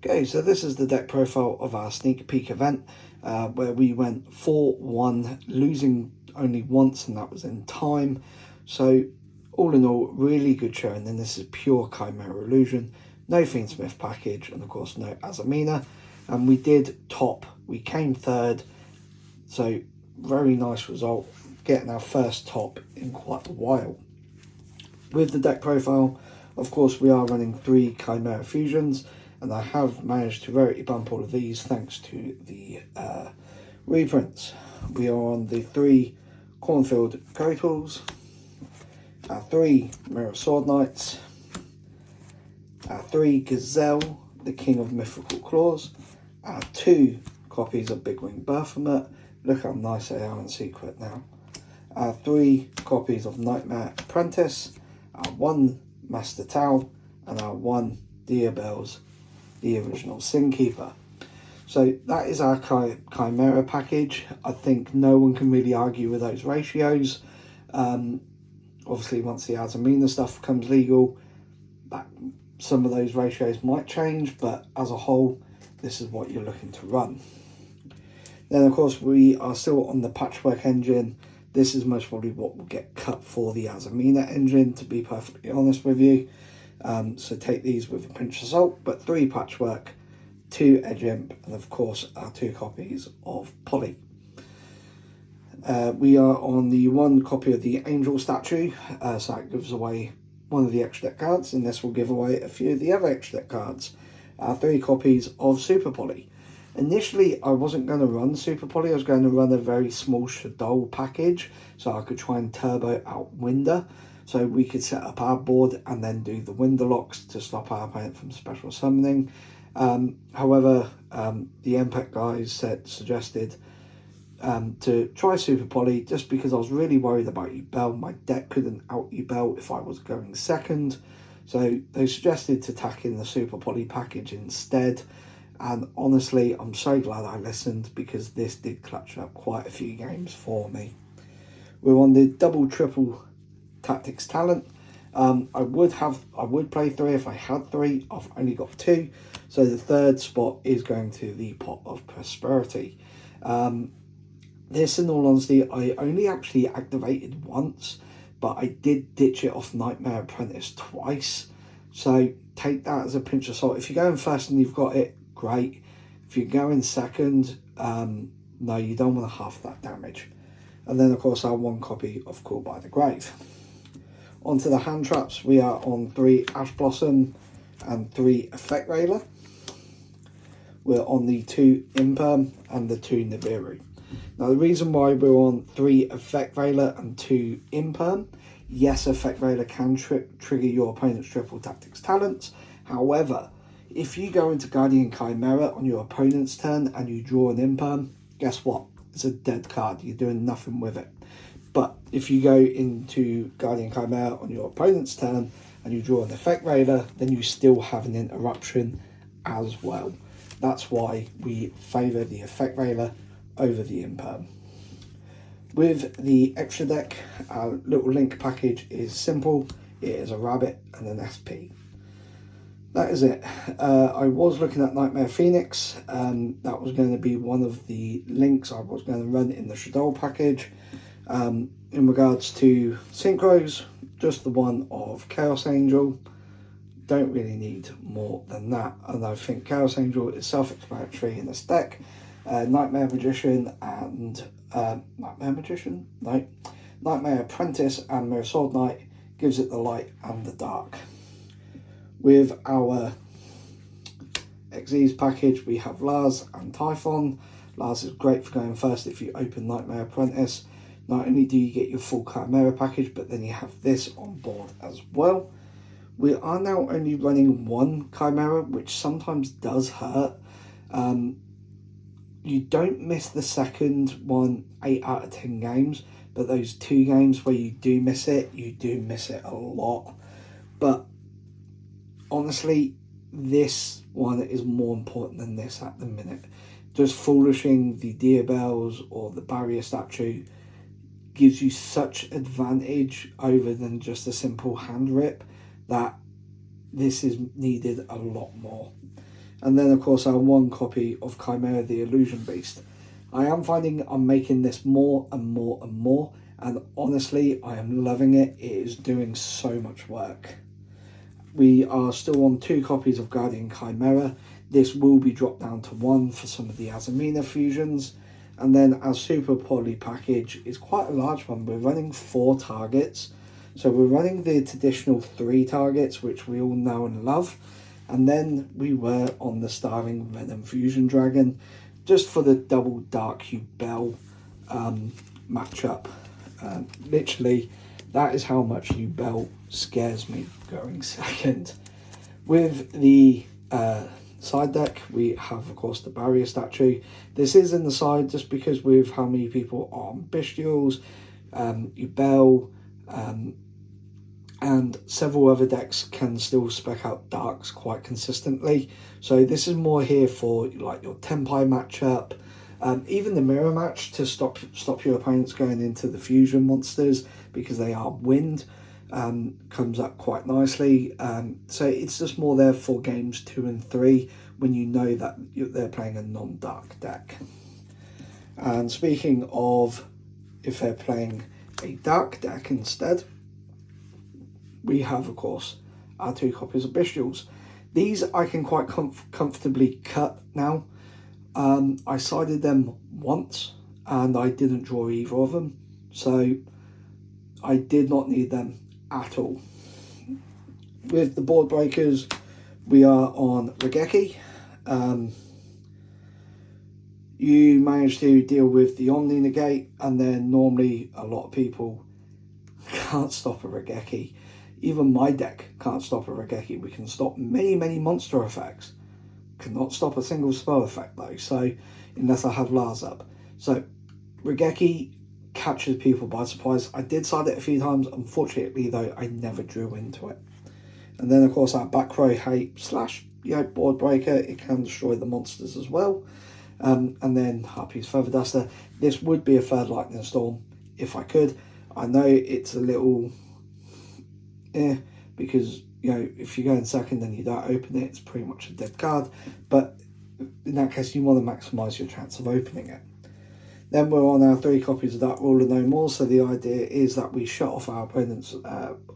Okay, so this is the deck profile of our sneak peek event, where we went 4-1, losing only once, and that was in time. So all in all, really good showing. And this is pure Chimera Illusion, no Fiendsmith package, and of course no Azamina. And we did top, we came third, so very nice result, getting our first top in quite a while. With the deck profile, of course, we are running 3 Chimera Fusions, and I have managed to rarity bump all of these thanks to the reprints. We are on the 3 Cornfield Kotals, our 3 Mirror Sword Knights, our 3 Gazelle, the King of Mythical Claws, our 2 copies of Big Wing Baphomet. Look how nice they are in secret now. Our 3 copies of Nightmare Apprentice, our 1 Master Tau, and our 1 Diabells, the original Sin Keeper. So that is our Chimera package. I think no one can really argue with those ratios. Obviously, once the Azamina stuff becomes legal, some of those ratios might change, but as a whole, this is what you're looking to run. Then, of course, we are still on the patchwork engine. This is most probably what will get cut for the Azamina engine, to be perfectly honest with you. So take these with a pinch of salt, but 3 patchwork, 2 edge imp, and of course our 2 copies of Polly. We are on the 1 copy of the Angel statue, so that gives away one of the extra deck cards, and this will give away a few of the other extra deck cards. 3 copies of Super Polly. Initially, I wasn't going to run Super Polly. I was going to run a very small Shadow package, so I could try and turbo out Winder, so we could set up our board and then do the Winder locks to stop our opponent from special summoning. However, the MPEC guys suggested to try Super Polly, just because I was really worried about Ubel. My deck couldn't out Ubel if I was going second, so they suggested to tack in the Super Polly package instead. And honestly, I'm so glad I listened, because this did clutch up quite a few games for me. We're on the double triple tactics talent. I would play 3 if I had 3. I've only got 2, so the 3rd spot is going to the Pot of Prosperity. This, in all honesty, I only actually activated once, but I did ditch it off Nightmare Apprentice twice, so take that as a pinch of salt. If you're going first and you've got it, great. If you're going second, no, you don't want to half that damage. And then, of course, our 1 copy of Call by the Grave. Onto the hand traps, we are on 3 Ash Blossom and 3 Effect Railer. We're on the 2 Imperm and the 2 Nibiru. Now, the reason why we're on 3 Effect Railer and 2 Imperm, yes, Effect Railer can trigger your opponent's triple tactics talents. However, if you go into Guardian Chimera on your opponent's turn and you draw an Imperm, guess what? It's a dead card. You're doing nothing with it. But if you go into Guardian Chimera on your opponent's turn and you draw an Effect Railer, then you still have an interruption as well. That's why we favour the Effect Railer over the Imperm. With the extra deck, our little link package is simple. It is a rabbit and an SP. That is it. I was looking at Nightmare Phoenix. That was going to be one of the links I was going to run in the Shadow package. In regards to synchros, just the one of Chaos Angel. Don't really need more than that. And I think Chaos Angel is self-explanatory in this deck. Nightmare Magician and Nightmare Apprentice and Mirror Sword Knight gives it the light and the dark. With our Xyz package, we have Lars and Typhon. Lars is great for going first if you open Nightmare Apprentice. Not only do you get your full Chimera package, but then you have this on board as well. We are now only running 1 Chimera, which sometimes does hurt. You don't miss the second one 8 out of 10 games, but those 2 games where you do miss it, you do miss it a lot. But honestly, this one is more important than this at the minute. Just foolishing the Diabells or the Barrier statue gives you such advantage over than just a simple hand rip that this is needed a lot more. And then of course our 1 copy of Chimera the Illusion Beast. I am finding I'm making this more and more and more, and honestly I am loving it. It is doing so much work. We are still on 2 copies of Guardian Chimera. This will be dropped down to 1 for some of the Azamina fusions. And then our Super Poly package is quite a large one. We're running 4 targets. So we're running the traditional 3 targets, which we all know and love. And then we were on the Starling Venom Fusion Dragon, just for the double Dark Hue Bell matchup. Literally, that is how much Hue Bell scares me going second. With the side deck, we have of course the Barrier Statue. This is in the side just because with how many people are on Bestials, Ubel, and several other decks can still spec out darks quite consistently. So this is more here for like your Tempai matchup, even the mirror match to stop your opponents going into the fusion monsters because they are wind. Comes up quite nicely. So it's just more there for games 2 and 3 when you know that they're playing a non-dark deck. And speaking of if they're playing a dark deck instead, we have of course our 2 copies of Bestials. These I can quite comfortably cut now. I sided them once and I didn't draw either of them, so I did not need them at all. With the board breakers, we are on Regeki. You manage to deal with the Omni Negate, and then normally a lot of people can't stop a Regeki. Even my deck can't stop a Regeki. We can stop many monster effects. Cannot stop a single spell effect though, so unless I have Lars up. So Regeki catches people by surprise. I did side it a few times, unfortunately though I never drew into it. And then of course our back row hate slash board breaker, it can destroy the monsters as well. And then Harpy's Feather Duster. This would be a 3rd Lightning Storm if I could. I know it's a little because if you go in second and you don't open it, it's pretty much a dead card, but in that case you want to maximize your chance of opening it. Then we're on our 3 copies of Dark Ruler No More, so the idea is that we shut off our opponent's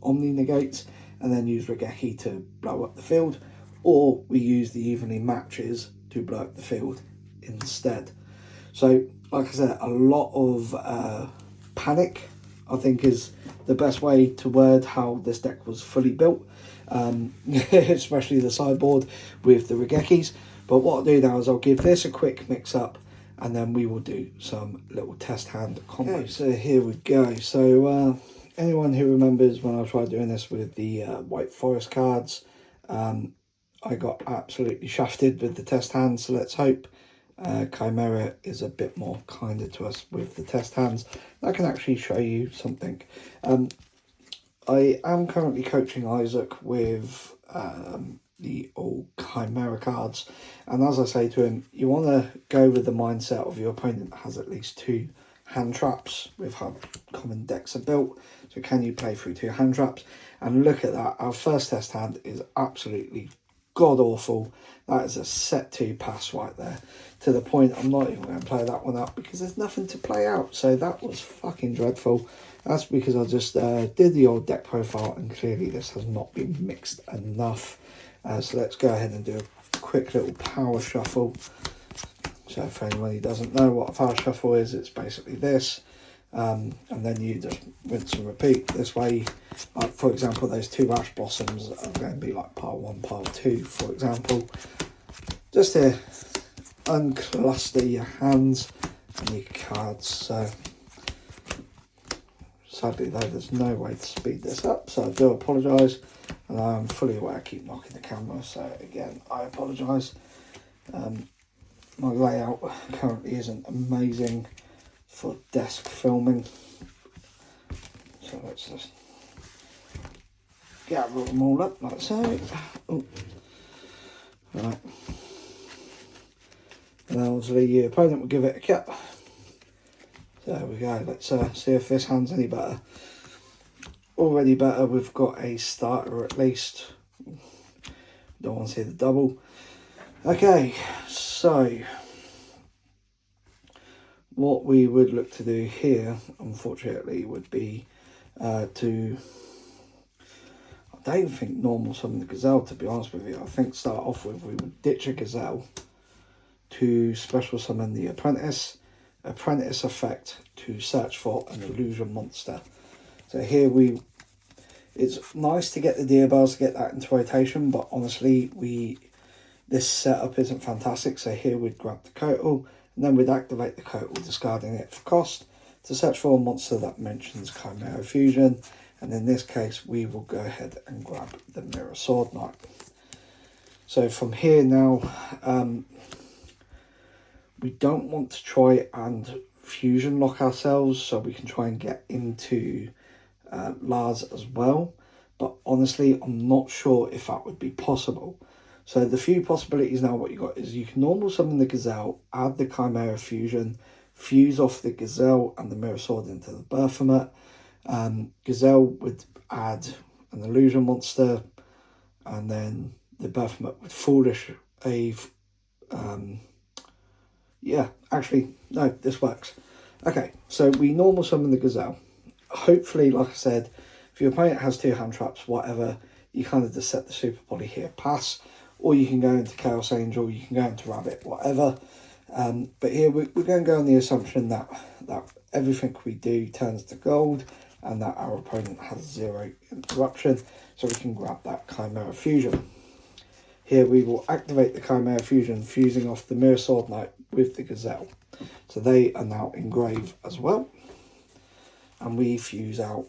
Omni Negates and then use Regeki to blow up the field, or we use the evenly matches to blow up the field instead. So like I said, a lot of panic I think is the best way to word how this deck was fully built, especially the sideboard with the Regekis. But what I'll do now is I'll give this a quick mix up and then we will do some little test hand combos. Okay, so here we go. So anyone who remembers when I tried doing this with the White Forest cards, I got absolutely shafted with the test hands, so let's hope Chimera is a bit more kinder to us with the test hands. I can actually show you something. I am currently coaching Isaac with the old Chimera cards, and as I say to him, you want to go with the mindset of your opponent has at least 2 hand traps with how common decks are built. So can you play through 2 hand traps? And look at that, our first test hand is absolutely god awful. That is a set 2 pass right there, to the point I'm not even going to play that one up because there's nothing to play out. So that was fucking dreadful. That's because I just did the old deck profile and clearly this has not been mixed enough. So let's go ahead and do a quick little power shuffle. So for anyone who doesn't know what a power shuffle is, it's basically this. And then you just rinse and repeat. This way, like for example, those 2 ash blossoms are going to be like pile 1, pile 2, for example. Just to uncluster your hands and your cards. So sadly though, there's no way to speed this up, so I do apologise, and I'm fully aware I keep knocking the camera, so again I apologise. My layout currently isn't amazing for desk filming, so let's just gather them all up like so. Ooh. Right, and then obviously your opponent will give it a cut. There we go. Let's see if this hand's any better. Already better. We've got a starter at least. Don't want to see the double. Okay, so what we would look to do here, unfortunately, would be to, I don't even think normal summon the Gazelle, to be honest with you. I think start off with, we would ditch a Gazelle to special summon the Apprentice effect to search for an illusion monster. So here it's nice to get the Deer Bells to get that into rotation, but honestly, this setup isn't fantastic. So here we'd grab the Kotal, and then we'd activate the Kotal, discarding it for cost, to search for a monster that mentions Chimera Fusion. And in this case, we will go ahead and grab the Mirror Sword Knight. So from here now, we don't want to try and fusion lock ourselves, so we can try and get into Lars as well. But honestly, I'm not sure if that would be possible. So the few possibilities now, what you got is you can normal summon the Gazelle, add the Chimera Fusion, fuse off the Gazelle and the Mirror Sword into the Baphomet. Gazelle would add an illusion monster, and then the Baphomet would foolish yeah, actually, no, this works. Okay, so we normal summon the Gazelle. Hopefully, like I said, if your opponent has 2 hand traps, whatever, you kind of just set the Super Poly here, pass, or you can go into Chaos Angel, you can go into Rabbit, whatever. But here we're going to go on the assumption that everything we do turns to gold, and that our opponent has 0 interruption, so we can grab that Chimera Fusion. Here we will activate the Chimera Fusion, fusing off the Mirror Sword Knight with the Gazelle. So they are now engraved as well. And we fuse out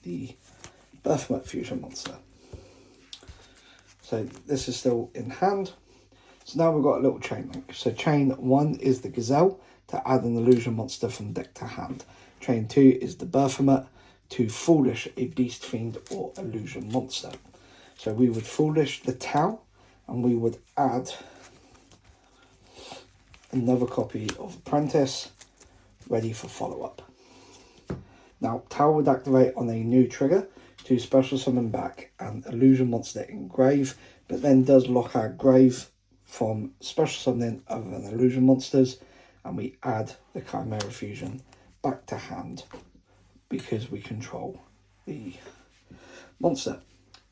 the Baphomet Fusion monster. So this is still in hand. So now we've got a little chain link. So chain 1 is the Gazelle to add an illusion monster from deck to hand. Chain 2 is the Baphomet to foolish a Beast Fiend or illusion monster. So we would foolish the Tau, and we would add another copy of Apprentice, ready for follow-up. Now, Tau would activate on a new trigger to special summon back an illusion monster in grave, but then does lock our grave from special summoning other than illusion monsters, and we add the Chimera Fusion back to hand because we control the monster.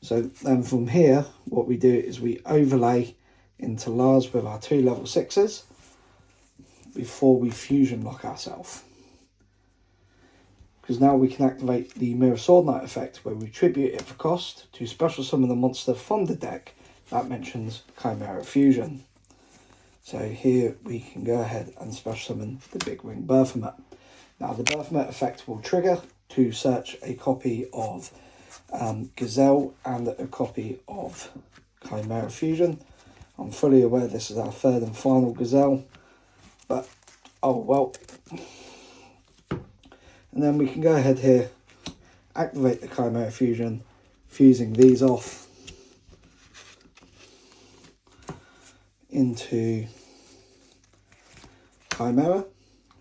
So then from here, what we do is we overlay into Lars with our 2 level 6s before we fusion lock ourselves. Because now we can activate the Mirror Sword Knight effect, where we tribute it for cost to special summon the monster from the deck that mentions Chimera Fusion. So here we can go ahead and special summon the Big Wing Baphomet. Now the Baphomet effect will trigger to search a copy of Gazelle and a copy of Chimera Fusion. I'm fully aware this is our 3rd and final Gazelle, but oh well. And then we can go ahead here, activate the Chimera Fusion, fusing these off into Chimera.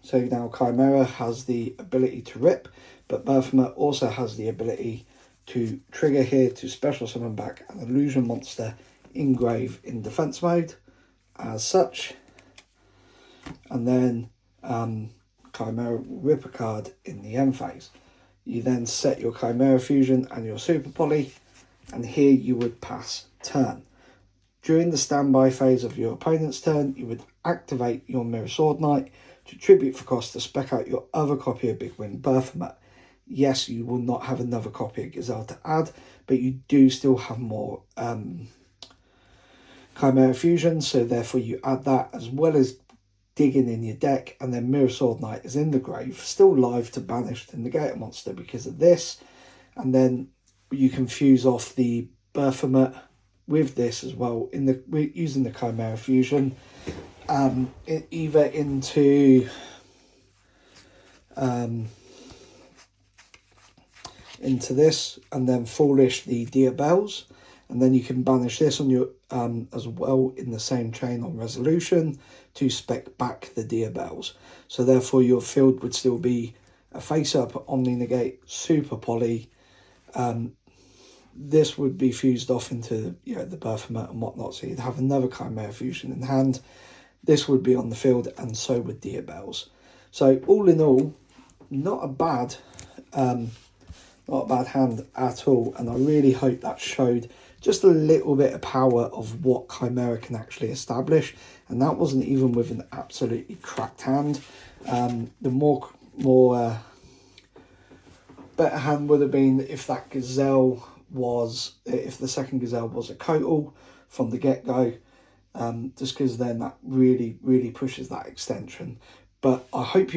So now Chimera has the ability to rip, but Baphomet also has the ability to trigger here to special summon back an illusion monster in grave in defense mode as such. And then Chimera will rip a card in the end phase. You then set your Chimera Fusion and your Super Poly, and here you would pass turn. During the standby phase of your opponent's turn, you would activate your Mirror Sword Knight to tribute for cost to spec out your other copy of Big Wing Baphomet. Yes, you will not have another copy of Gazelle to add, but you do still have more Chimera Fusion, so therefore you add that as well as digging in your deck, and then Mirror Sword Knight is in the grave, still live to banish the Negator monster because of this, and then you can fuse off the Baphomet with this as well, using the Chimera Fusion, either into this, and then foolish the Deer Bells, and then you can banish this on your as well in the same chain on resolution to spec back the Deer Bells. So therefore your field would still be a face up, Omni Negate, Super Poly, this would be fused off into, you know, the Berthamet and whatnot, so you'd have another Chimera fusion in hand. This would be on the field, and so would Diabelle's. So all in all, not a bad hand at all, and I really hope that showed just a little bit of power of what Chimera can actually establish, and that wasn't even with an absolutely cracked hand. The more better hand would have been if that gazelle was, if the second gazelle was a Kotal from the get-go, just because then that really pushes that extension. But I hope you